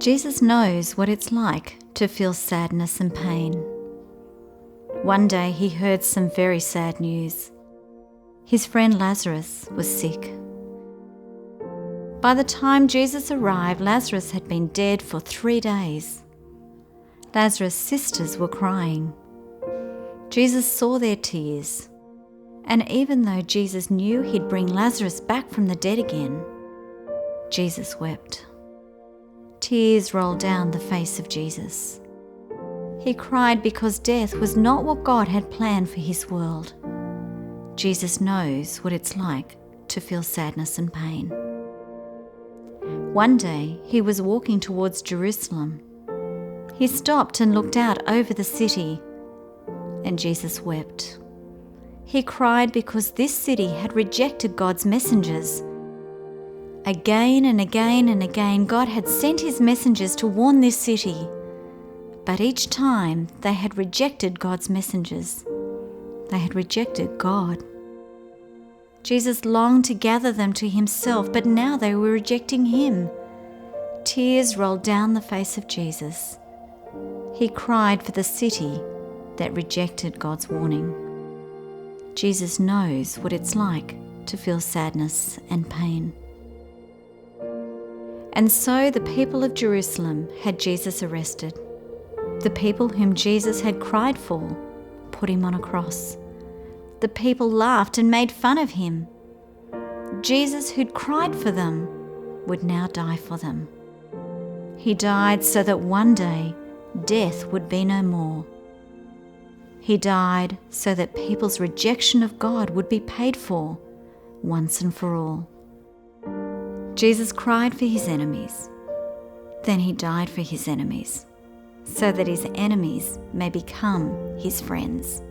Jesus knows what it's like to feel sadness and pain. One day he heard some very sad news. His friend Lazarus was sick. By the time Jesus arrived, Lazarus had been dead for 3 days. Lazarus' sisters were crying. Jesus saw their tears, and even though Jesus knew he'd bring Lazarus back from the dead again, Jesus wept. Tears rolled down the face of Jesus. He cried because death was not what God had planned for his world. Jesus knows what it's like to feel sadness and pain. One day he was walking towards Jerusalem. He stopped and looked out over the city, and Jesus wept. He cried because this city had rejected God's messengers. Again and again and again, God had sent his messengers to warn this city, but each time they had rejected God's messengers. They had rejected God. Jesus longed to gather them to himself, but now they were rejecting him. Tears rolled down the face of Jesus. He cried for the city that rejected God's warning. Jesus knows what it's like to feel sadness and pain. And so the people of Jerusalem had Jesus arrested. The people whom Jesus had cried for put him on a cross. The people laughed and made fun of him. Jesus, who'd cried for them, would now die for them. He died so that one day death would be no more. He died so that people's rejection of God would be paid for once and for all. Jesus cried for his enemies. Then he died for his enemies, so that his enemies may become his friends.